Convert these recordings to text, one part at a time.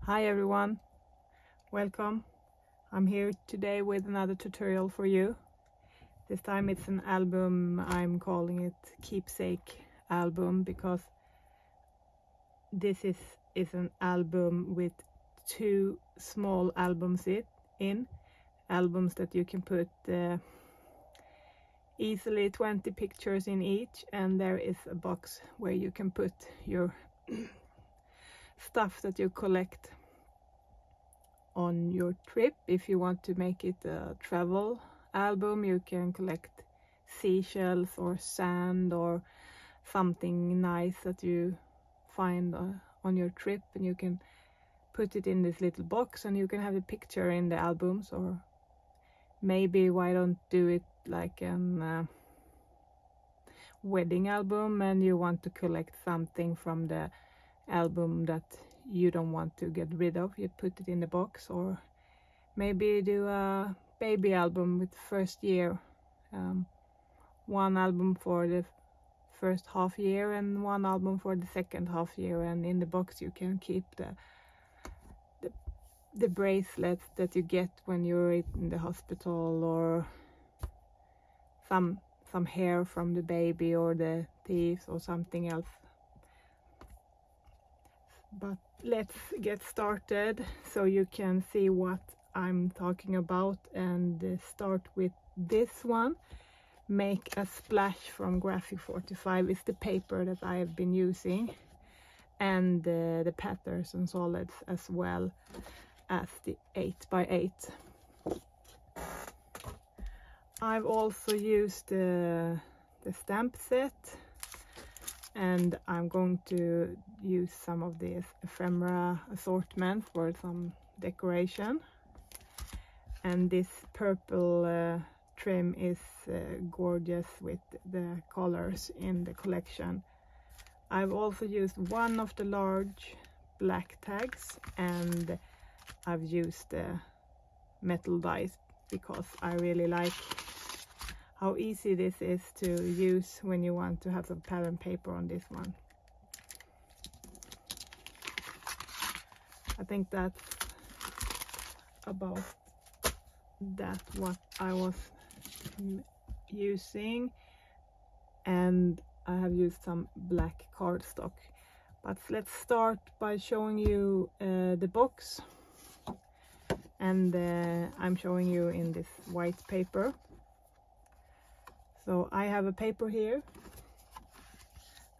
Hi everyone, welcome. I'm here today with another tutorial for you. This time it's an album. I'm calling it Keepsake album because this is an album with two small albums in albums that you can put easily 20 pictures in each, and there is a box where you can put your stuff that you collect on your trip. If you want to make it a travel album, you can collect seashells or sand or something nice that you find on your trip, and you can put it in this little box and you can have the picture in the albums. Or maybe why don't do it like an wedding album, and you want to collect something from the album that you don't want to get rid of, you put it in the box. Or maybe do a baby album with first year, one album for the first half year and one album for the second half year, and in the box you can keep the bracelets that you get when you're in the hospital, or some hair from the baby or the teeth or something else. But let's get started so you can see what I'm talking about, and start with this one. Make a Splash from Graphic 45 is the paper that I have been using, and the patterns and solids, as well as the 8x8. I've also used the stamp set, and I'm going to use some of this ephemera assortment for some decoration. And this purple trim is gorgeous with the colors in the collection. I've also used one of the large black tags, and I've used metal dies because I really like how easy this is to use when you want to have some pattern paper on this one. I think that's about that what I was using, and I have used some black cardstock. But let's start by showing you the box, and I'm showing you in this white paper. So I have a paper here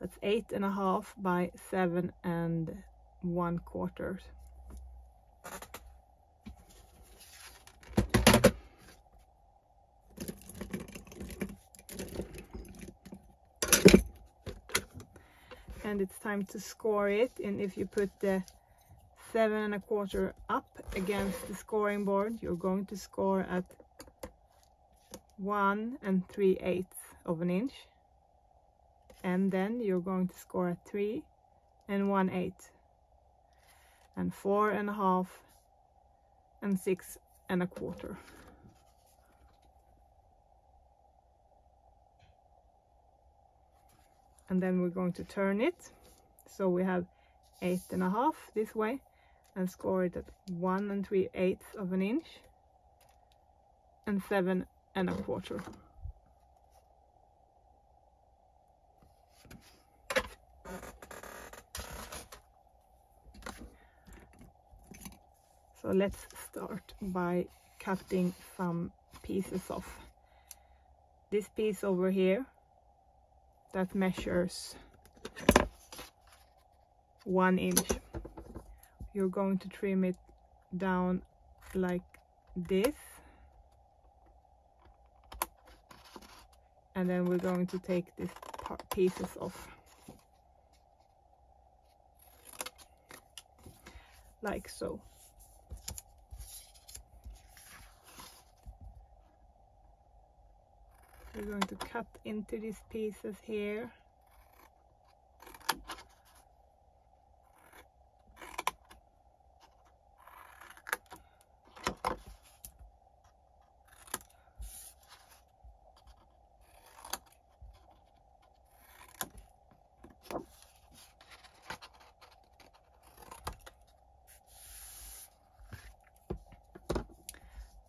that's 8.5 by 7 1/4. And it's time to score it, and if you put the 7 1/4 up against the scoring board, you're going to score at 1 3/8 of an inch, and then you're going to score at 3 1/8 and 4.5 and 6 1/4. And then we're going to turn it, so we have 8.5 this way, and score it at 1 3/8 of an inch and 7 1/4. So let's start by cutting some pieces off. This piece over here, that measures 1 inch. You're going to trim it down like this, and then we're going to take these pieces off like so. We're going to cut into these pieces here.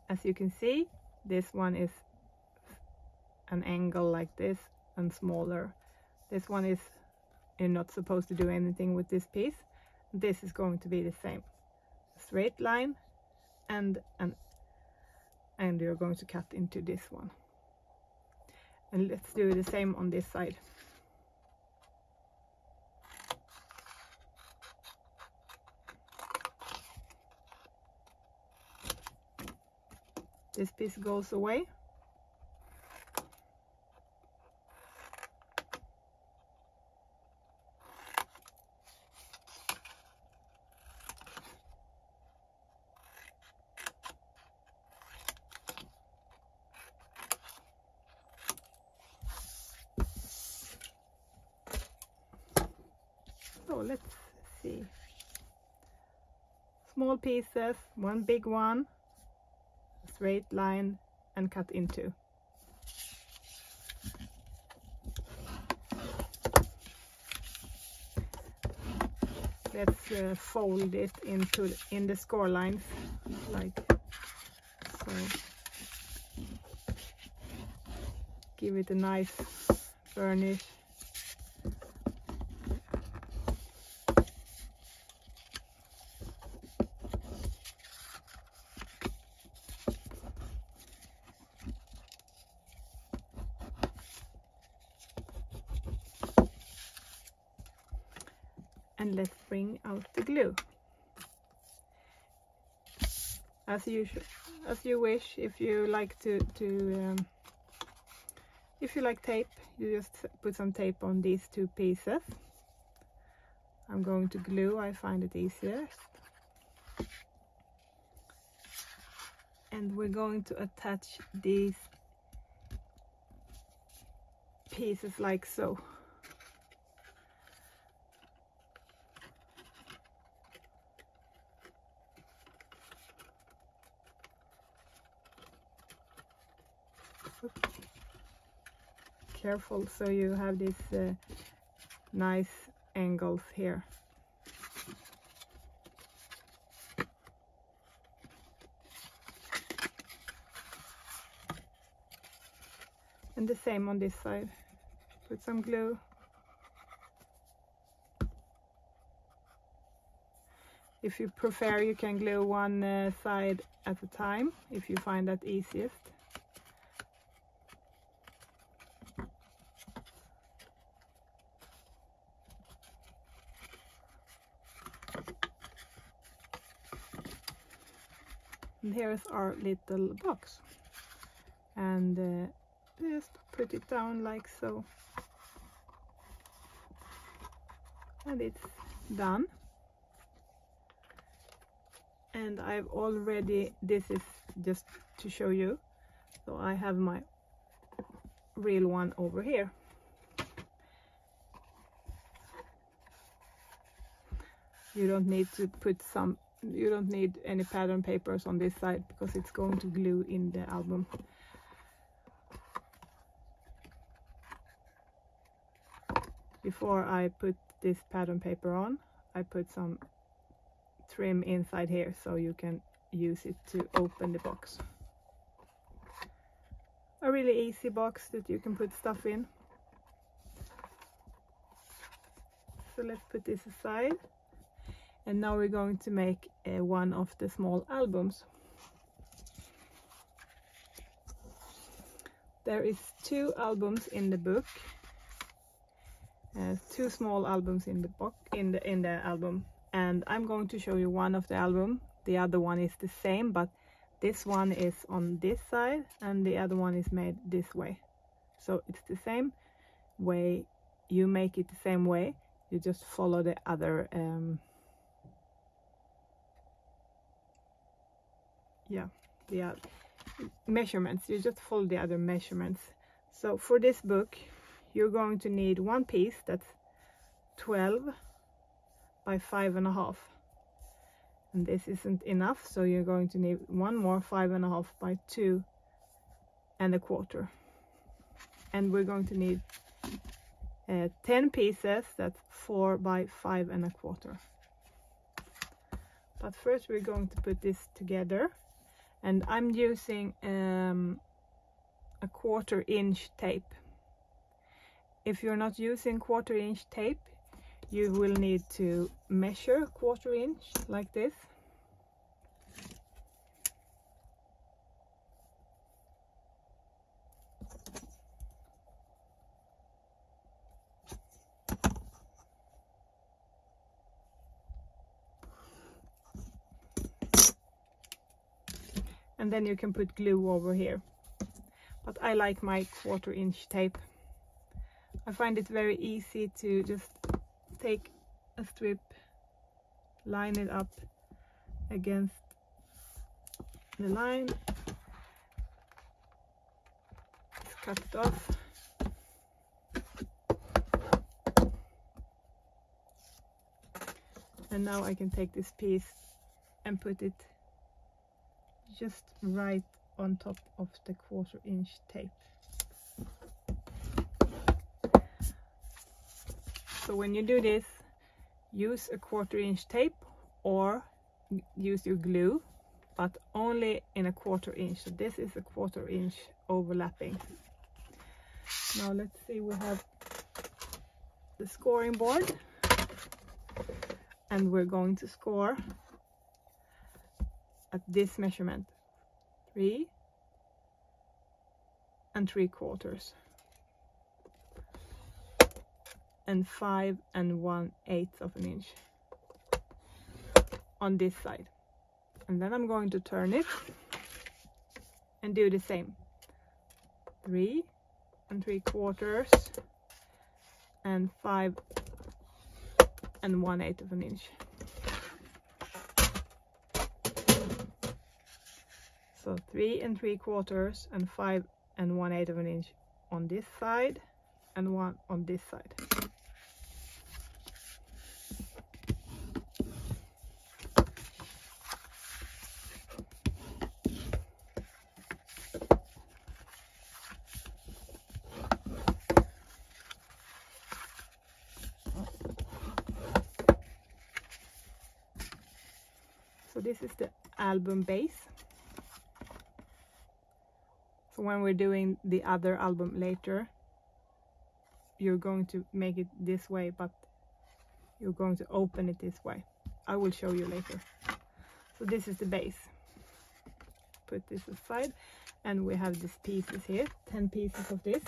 as you can see, this one is an angle like this and smaller. This one is, you're not supposed to do anything with this piece. This is going to be the same, straight line, and you're going to cut into this one. And let's do the same on this side. This piece goes away. So let's see. Small pieces, one big one, straight line, and cut into. Let's fold it in the score lines like so. Give it a nice burnish. And let's bring out the glue. As usual, as you wish. If you like if you like tape, you just put some tape on these two pieces. I'm going to glue, I find it easiest. And we're going to attach these pieces like so. Careful, so you have these nice angles here. And the same on this side. Put some glue. If you prefer, you can glue one side at a time, if you find that easiest. And here's our little box, and just put it down like so, and it's done. And I've already, this is just to show you, so I have my real one over here. You don't need to put some, you don't need any pattern papers on this side because it's going to glue in the album. Before I put this pattern paper on, I put some trim inside here so you can use it to open the box. A really easy box that you can put stuff in. So let's put this aside. And now we're going to make one of the small albums. There is 2 albums in the book. 2 small albums in the book, in the album. And I'm going to show you one of the album. The other one is the same, but this one is on this side and the other one is made this way. So it's the same way. You make it the same way. You just follow the other the measurements. You just follow the other measurements. So for this book you're going to need one piece that's 12 by 5.5, and this isn't enough, so you're going to need one more 5.5 by 2.25, and we're going to need 10 pieces that's 4 by 5.25. But first we're going to put this together, and I'm using a 1/4 inch tape. If you're not using 1/4 inch tape, you will need to measure 1/4 inch like this. And then you can put glue over here. But I like my 1/4 inch tape. I find it very easy to just take a strip, line it up against the line, just cut it off. And now I can take this piece and put it just right on top of the 1/4 inch tape. So when you do this, use a 1/4 inch tape or use your glue, but only in a 1/4 inch. So this is a 1/4 inch overlapping. Now let's see, we have the scoring board, and we're going to score at this measurement, 3 3/4 and 5 1/8 of an inch on this side. And then I'm going to turn it and do the same, 3 3/4 and 5 1/8 of an inch. So 3 3/4 and 5 1/8 of an inch on this side and 1 on this side. So this is the album base. So when we're doing the other album later, you're going to make it this way, but you're going to open it this way. I will show you later. So this is the base. Put this aside, and we have these pieces here, 10 pieces of this.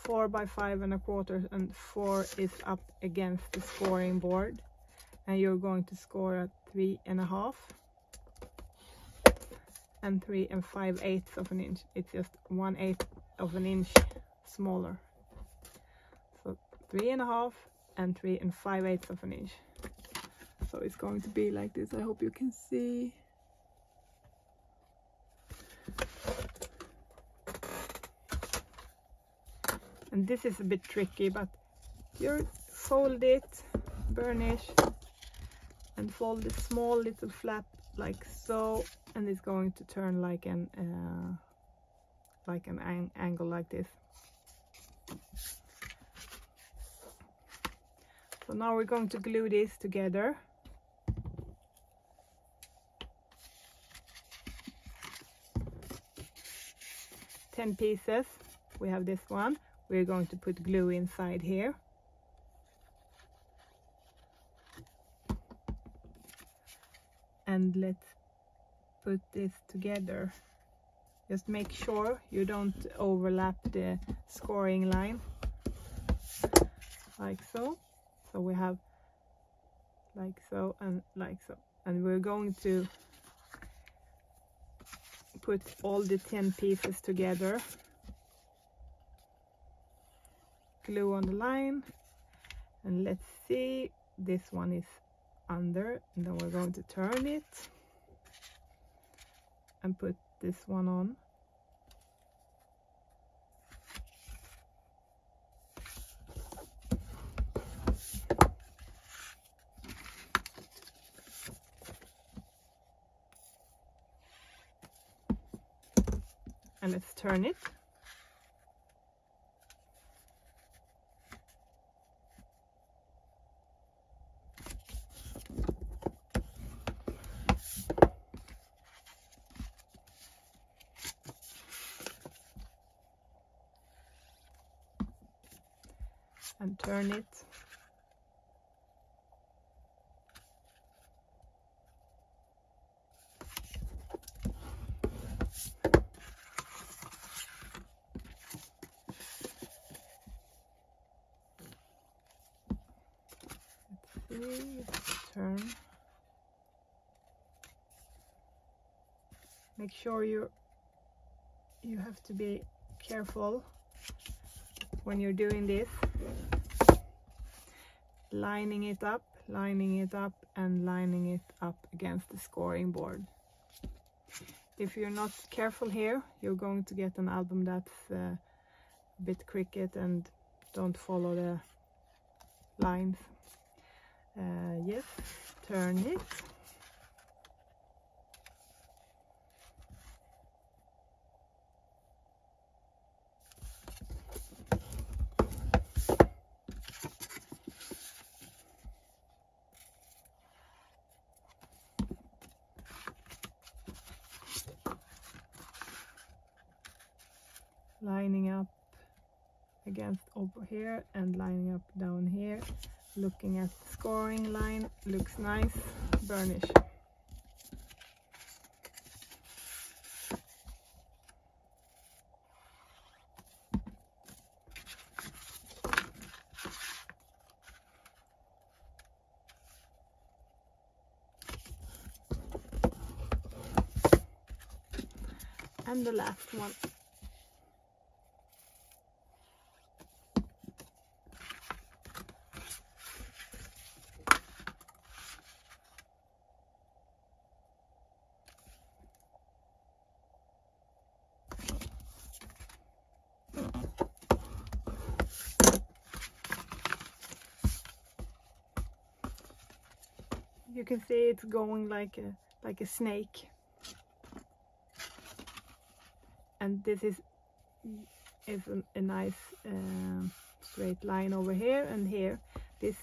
Four by 5 1/4, and 4 is up against the scoring board, and you're going to score at 3 1/2 and 3 5/8 of an inch. It's just 1/8 of an inch smaller. So 3 1/2 and 3 5/8 of an inch. So it's going to be like this. I hope you can see. And this is a bit tricky, but you fold it, burnish, and fold the small little flap like so, and it's going to turn like an angle like this. So now we're going to glue this together. Ten pieces. We have this one. We're going to put glue inside here. And let's put this together. Just make sure you don't overlap the scoring line. Like so. So we have like so and like so. And we're going to put all the 10 pieces together. Glue on the line, and let's see, this one is under, and then we're going to turn it and put this one on. And let's turn it. and turn it. Let's see, turn. Make sure you have to be careful when you're doing this, lining it up, and lining it up against the scoring board. If you're not careful here, you're going to get an album that's a bit crooked and don't follow the lines. Yes, turn it. Lining up against over here and lining up down here, looking at the scoring line, looks nice. Burnish. And the last one. You can see it's going like a snake, and this is a nice straight line over here and here. This,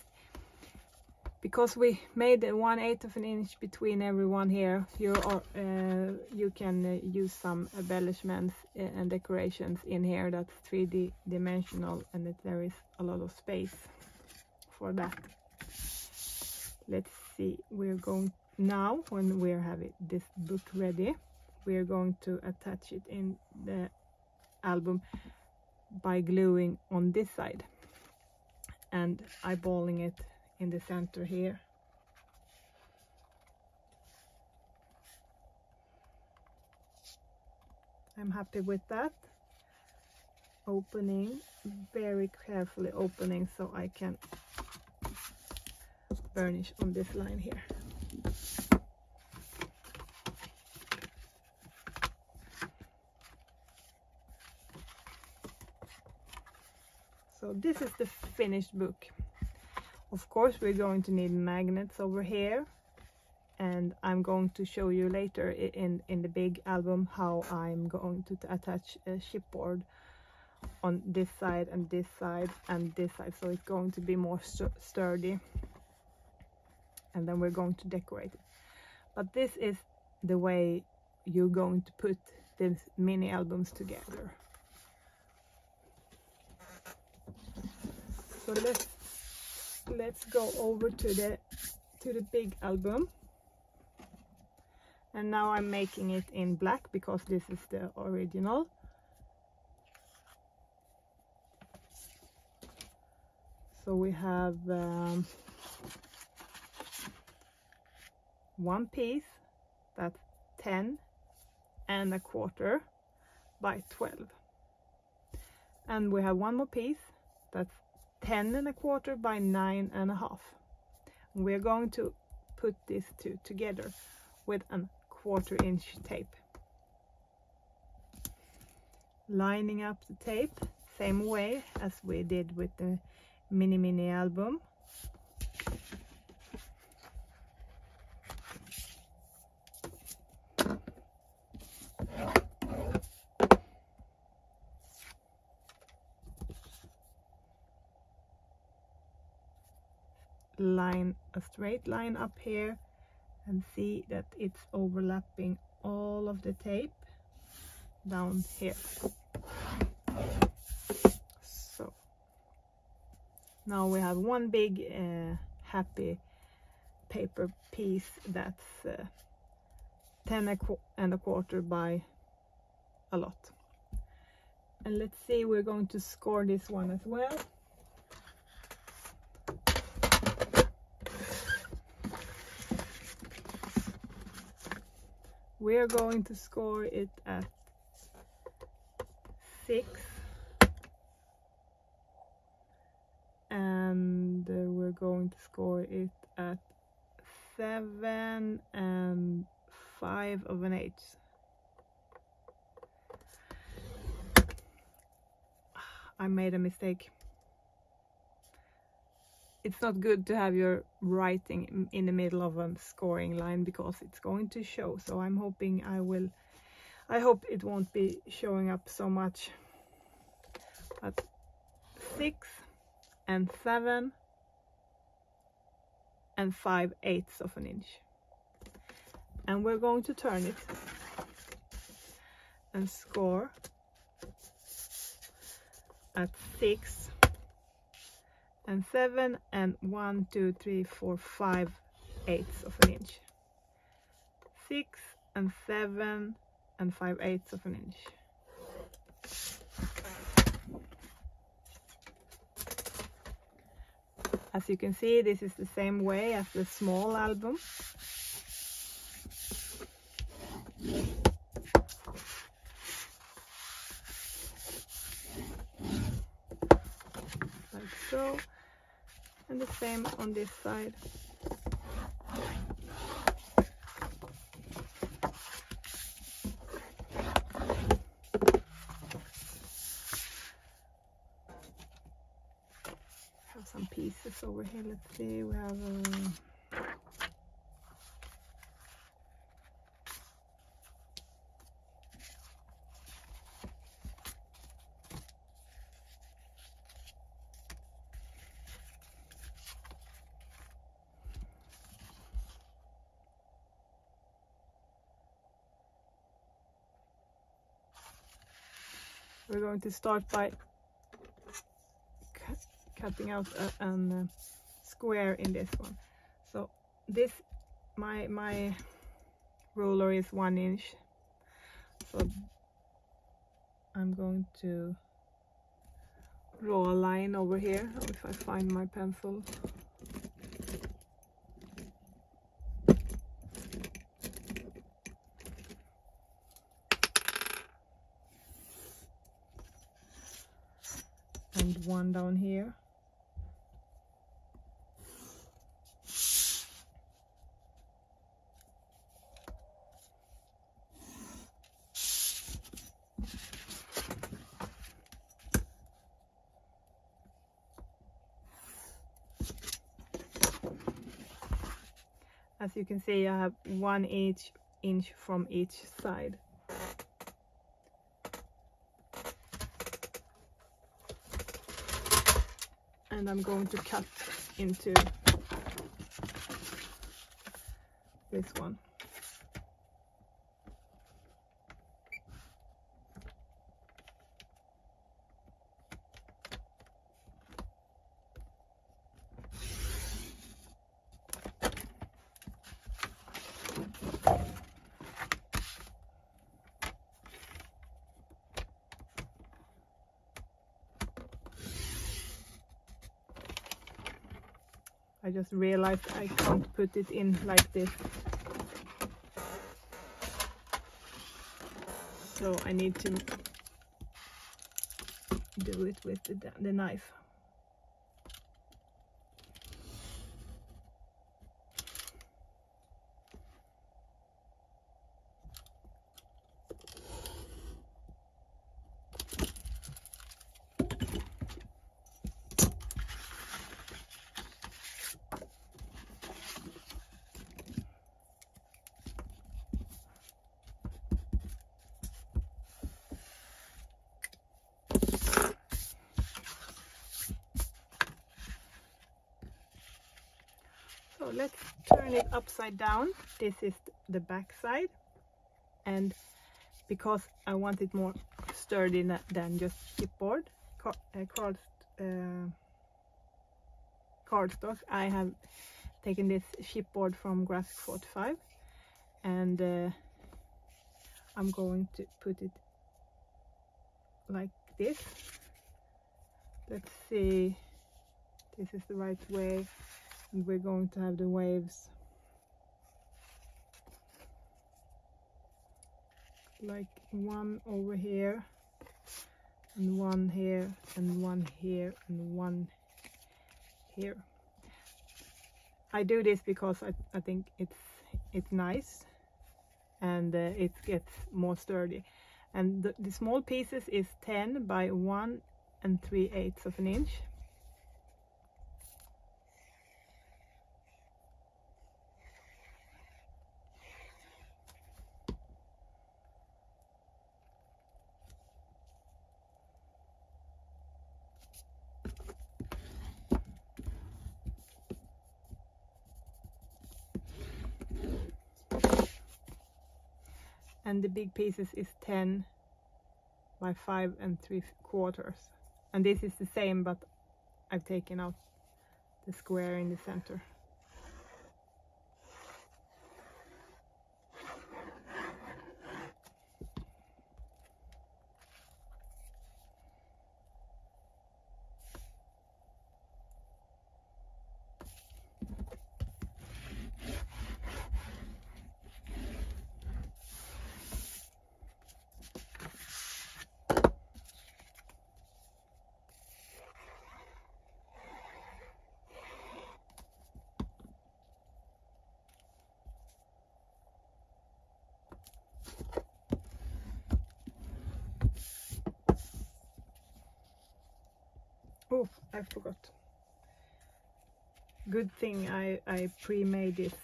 because we made 1/8 of an inch between every one here, you can use some embellishments and decorations in here that's 3D dimensional, and that there is a lot of space for that. Let's see, we're going now, when we're having this book ready, we're going to attach it in the album by gluing on this side and eyeballing it in the center here. I'm happy with that. Opening, very carefully opening, so I can burnish on this line here. So this is the finished book. Of course, we're going to need magnets over here, and I'm going to show you later in the big album how I'm going to attach a chipboard on this side and this side and this side, so it's going to be more sturdy, and then we're going to decorate it. But this is the way you're going to put these mini albums together. So let's go over to the big album. And now I'm making it in black because this is the original. So we have one piece that's 10 1/4 by 12, and we have one more piece that's 10 1/4 by 9 1/2. We're going to put these two together with a 1/4 inch tape. Lining up the tape same way as we did with the mini album. Line a straight line up here and see that it's overlapping all of the tape down here. So now we have one big happy paper piece that's 10 1/4 by a lot. And let's see, we're going to score this one as well. We're going to score it at 6, and we're going to score it at 7 5/8. I made a mistake. It's not good to have your writing in the middle of a scoring line because it's going to show. So I'm hoping I hope it won't be showing up so much. But 6 and 7 and 5/8 of an inch. And we're going to turn it and score at 6 and 7 and 1 2 3 4 5/8 of an inch. 6 and 7 and 5/8 of an inch. As you can see, this is the same way as the small album. Like so. And the same on this side. Have some pieces over here. Let's see. We have we're going to start by cutting out a square in this one. So this, my ruler is 1 inch. So I'm going to draw a line over here, if I find my pencil. And one down here. As you can see, I have 1 inch from each side. And I'm going to cut into this one. I just realized I can't put it in like this. So I need to do it with the knife. So let's turn it upside down. This is the back side, and because I want it more sturdy than just chipboard, cardstock. I have taken this chipboard from Graphic 45 and I'm going to put it like this. Let's see, this is the right way, and we're going to have the waves like one over here and one here and one here and one here. I do this because I think it's nice, and it gets more sturdy. And the small pieces is 10 by 1 3/8 of an inch. And the big pieces is 10 by 5 3/4. And this is the same, but I've taken out the square in the center. Oh, I forgot. Good thing I pre-made this.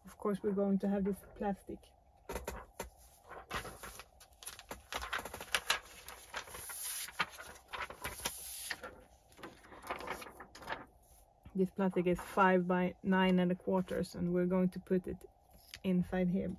Of course, we're going to have this plastic. This plastic is 5 by 9 1/4, and we're going to put it inside here.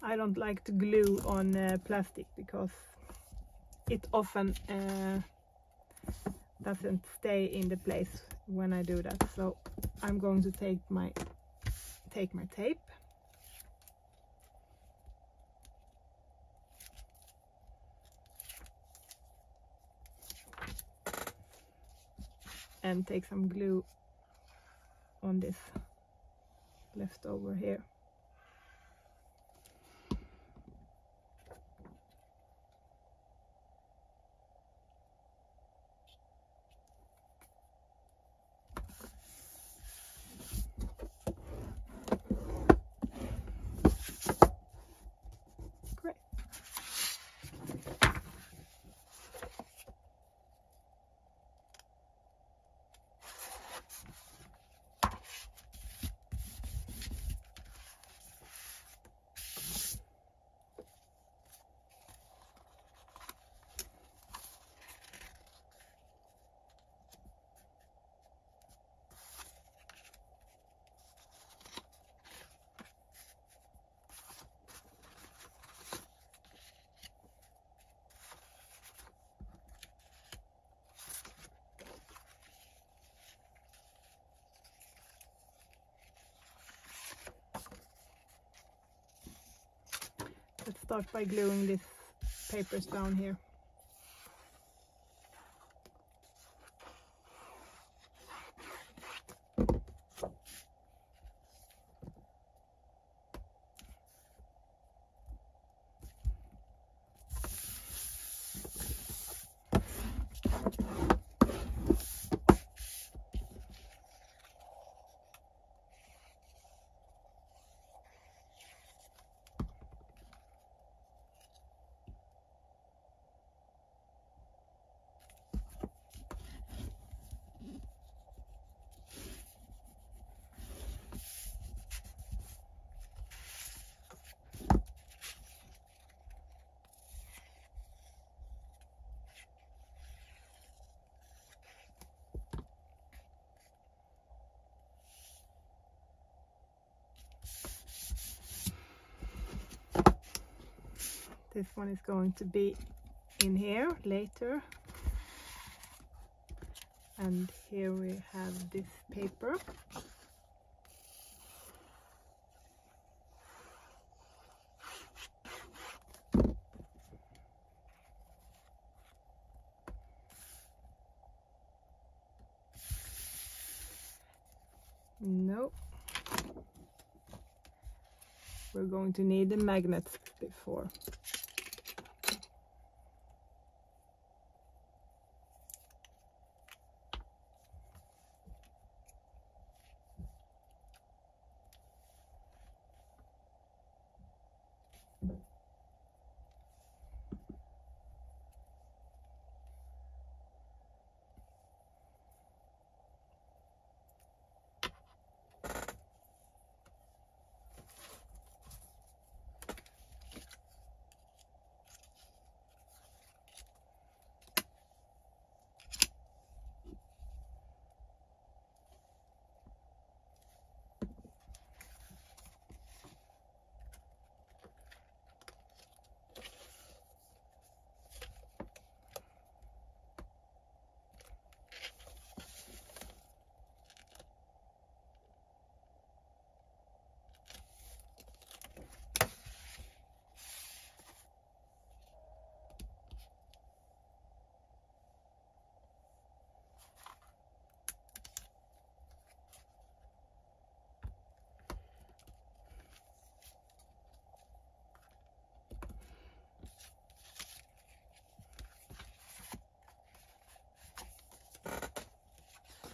I don't like to glue on plastic because it often doesn't stay in the place when I do that. So I'm going to take my tape and take some glue on this left over here. start by gluing these papers down here. This one is going to be in here later. And here we have this paper. No. We're going to need the magnets before.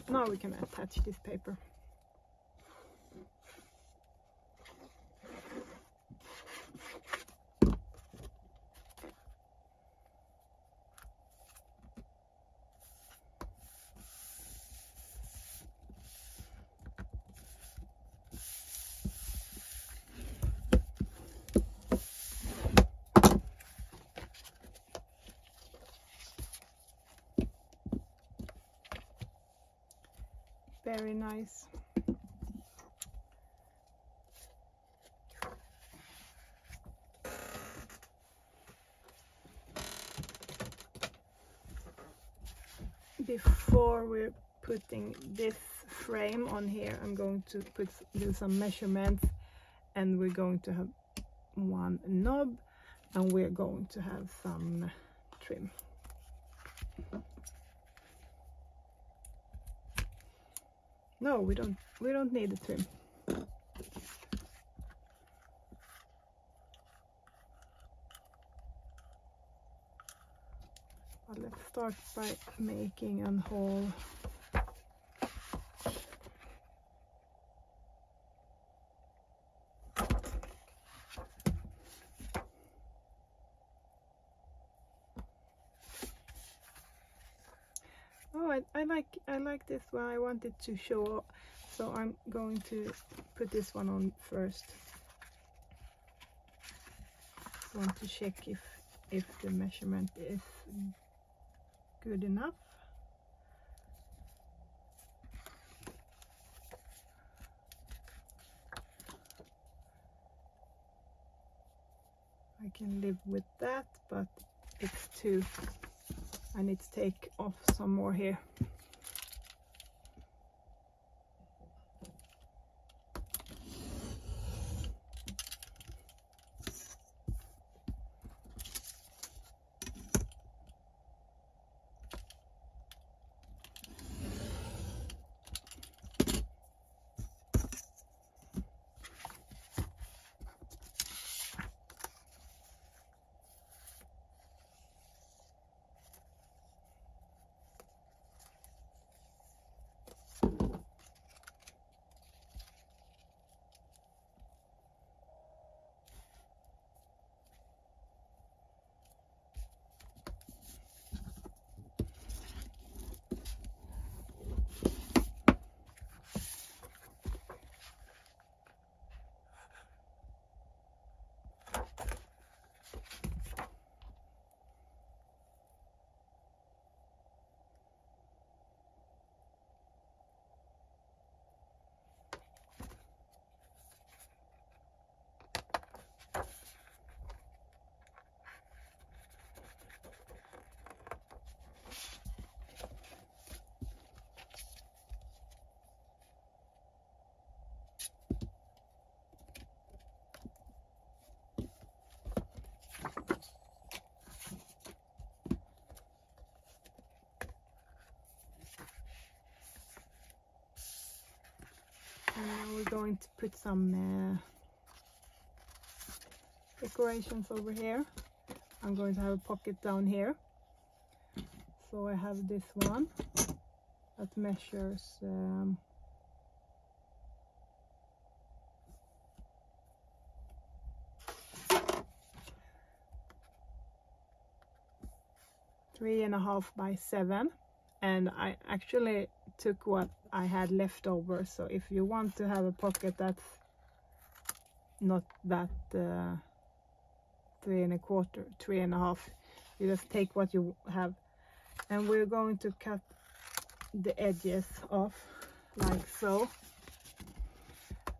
Now we can attach this paper. Very nice. Before we're putting this frame on here, I'm going to do some measurements, and we're going to have one knob, and we're going to have some trim. No, we don't need the trim. But let's start by making a hole. Oh, I like this one. I wanted to show, so I'm going to put this one on first. Want to check if the measurement is good enough. I can live with that, but it's too. I need to take off some more here. going to put some decorations over here. I'm going to have a pocket down here. So I have this one that measures 3.5 by 7, and I actually took what I had left over. So if you want to have a pocket that's not that 3.25, 3.5, you just take what you have. And we're going to cut the edges off like so,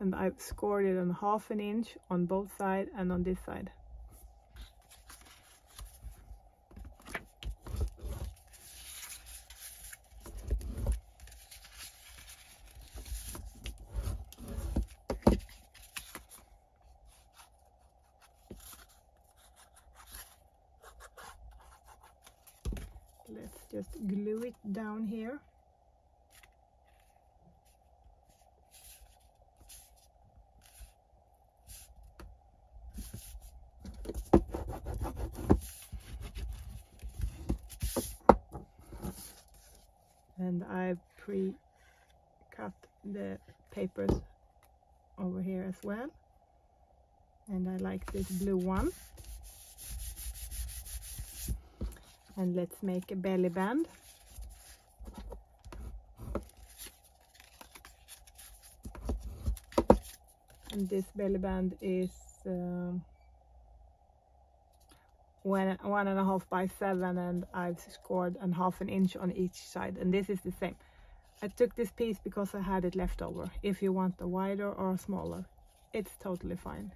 and I've scored it on 1/2 inch on both sides and on this side. Let's just glue it down here. And I've pre-cut the papers over here as well. And I like this blue one. And let's make a belly band. And this belly band is 1.5 by 7, and I've scored 1/2 inch on each side, and this is the same. I took this piece because I had it left over. If you want a wider or a smaller, it's totally fine.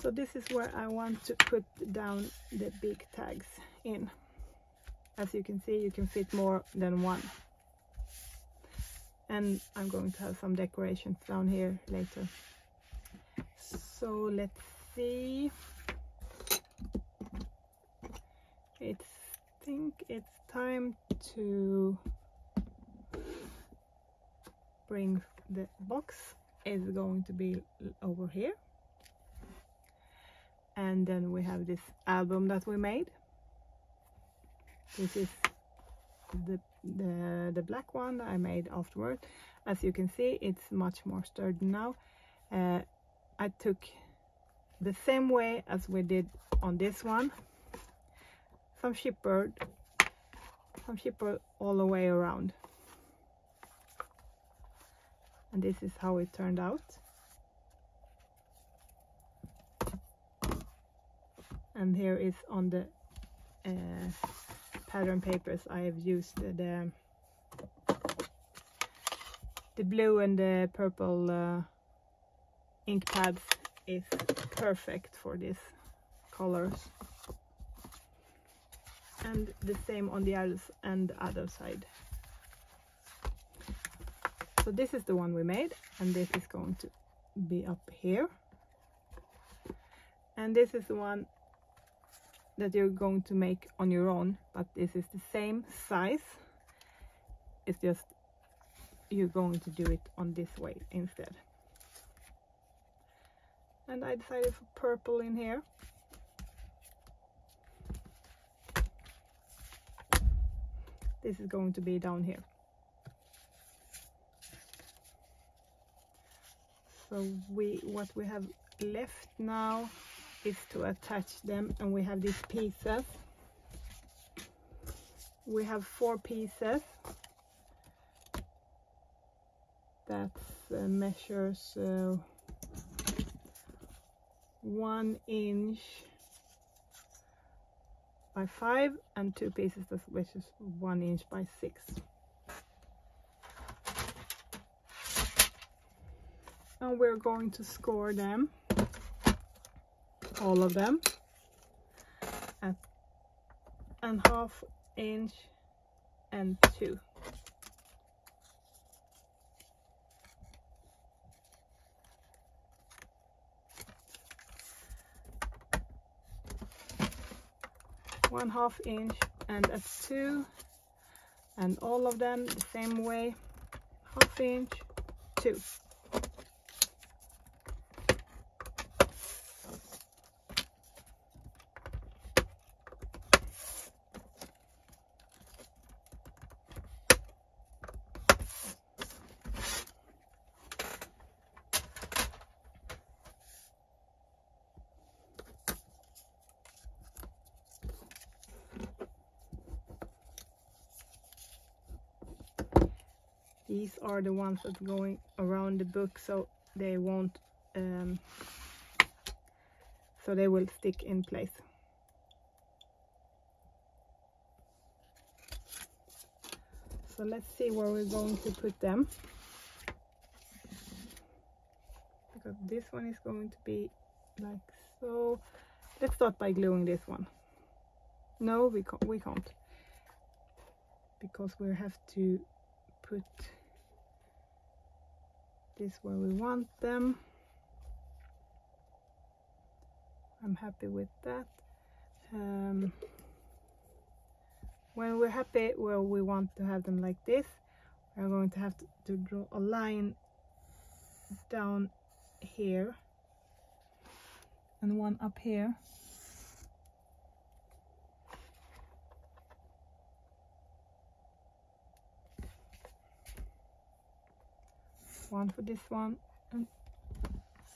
So this is where I want to put down the big tags in. As you can see, you can fit more than one. And I'm going to have some decorations down here later. So let's see. I think it's time to bring the box. It's going to be over here. And then we have this album that we made. This is the black one that I made afterward. As you can see, it's much more sturdy now. I took the same way as we did on this one. Some chipboard all the way around. And this is how it turned out. And here is on the pattern papers I have used the blue and the purple ink pads is perfect for these colors. And the same on the other side. So this is the one we made, and this is going to be up here. And this is the one that you're going to make on your own, but this is the same size. It's just you're going to do it on this way instead. And I decided for purple in here. This is going to be down here. So what we have left now is to attach them, and we have these pieces. We have 4 pieces that measures 1 inch by 5, and 2 pieces that which is 1 inch by 6. Now we're going to score them, all of them, at 1/2 inch and 2. One 1/2 inch and at 2, and all of them the same way, 1/2 inch, 2. These are the ones that are going around the book, so they won't, so they will stick in place. So let's see where we're going to put them, because this one is going to be like so. Let's start by gluing this one. No, we can't, because we have to put this where we want them. I'm happy with that. When we're happy where we want to have them like this, we're going to have to draw a line down here and one up here. One for this one, and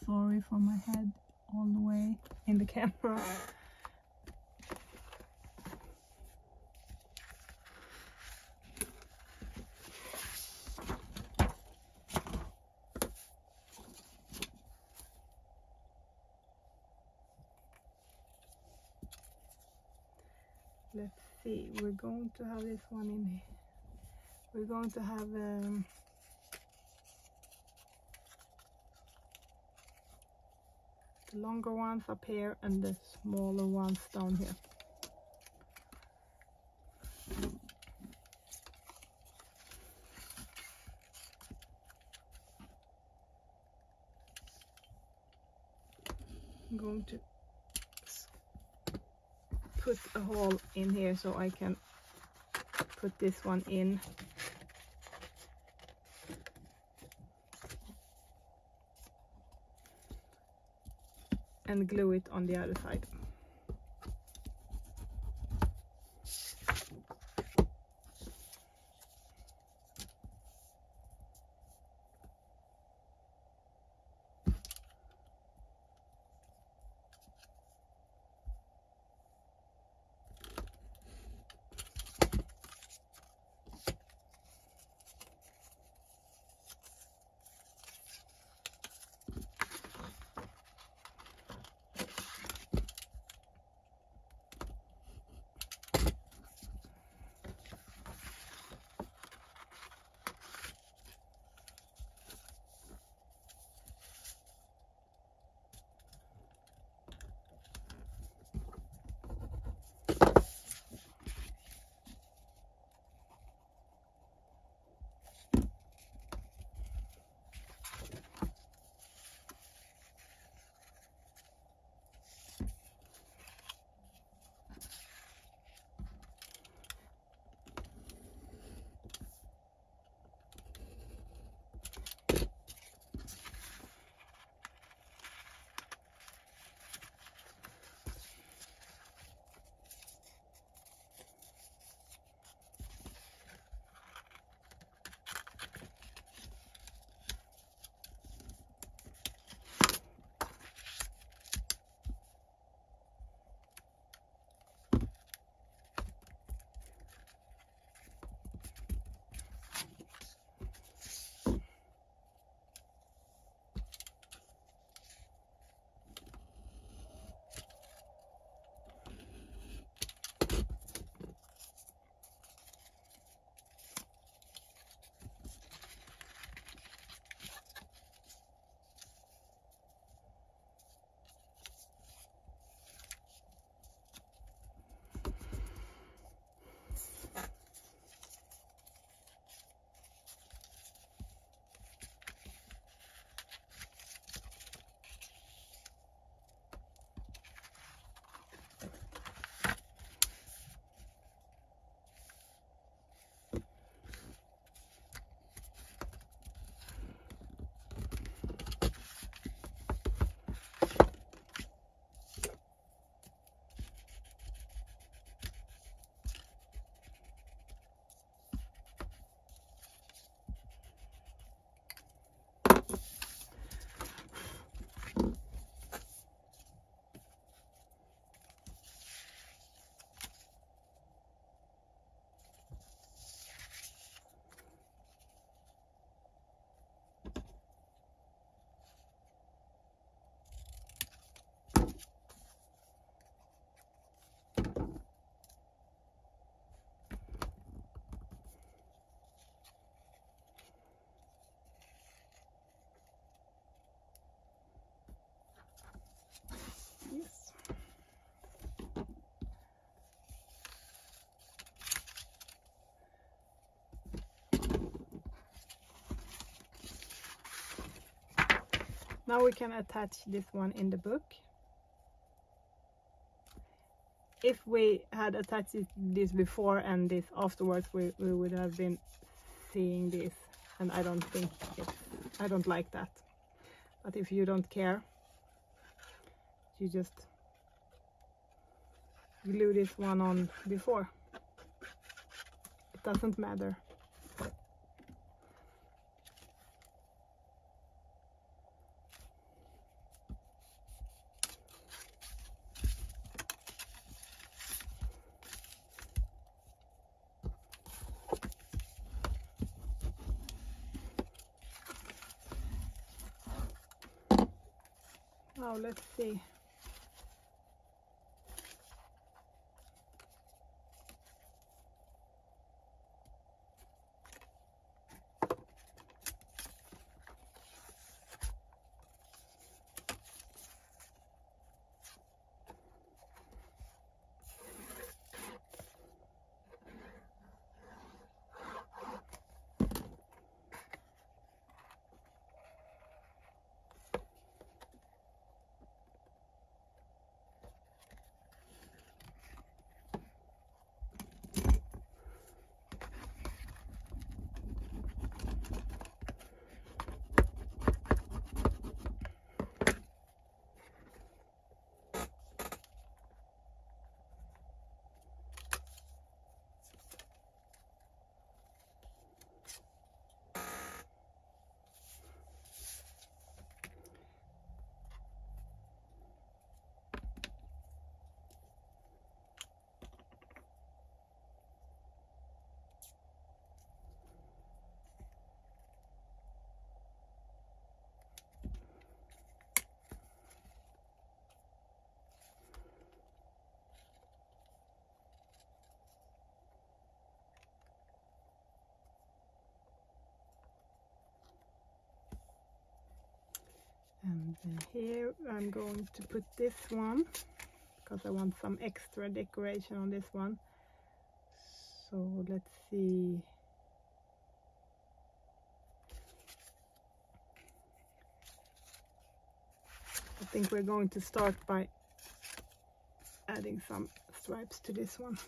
sorry for my head all the way in the camera. Let's see, we're going to have this one in here. We're going to have the longer ones up here and the smaller ones down here. I'm going to put a hole in here so I can put this one in. And glue it on the other side. Now we can attach this one in the book. If we had attached this before and this afterwards, we would have been seeing this, and I don't like that. But if you don't care, you just glue this one on before. It doesn't matter. Now let's see. And here I'm going to put this one because I want some extra decoration on this one. So let's see. I think we're going to start by adding some stripes to this one.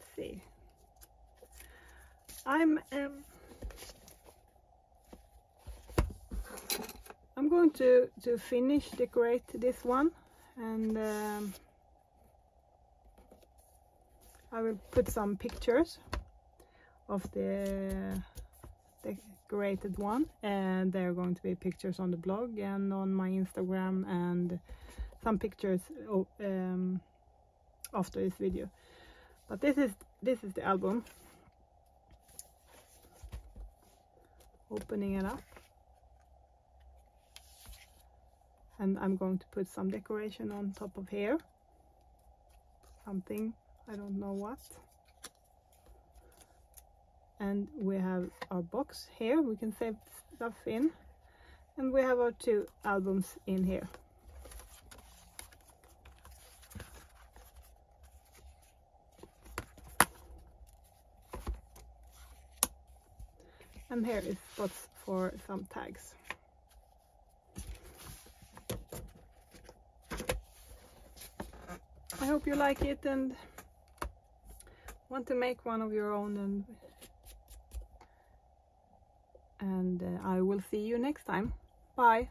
let's see. I'm going to finish decorate this one, and I will put some pictures of the decorated one, and there are going to be pictures on the blog and on my Instagram, and some pictures after this video. But this is the album. Opening it up, and I'm going to put some decoration on top of here, something, I don't know what. And we have our box here, we can save stuff in, and we have our 2 albums in here. And here is spots for some tags. I hope you like it and want to make one of your own, and I will see you next time. Bye!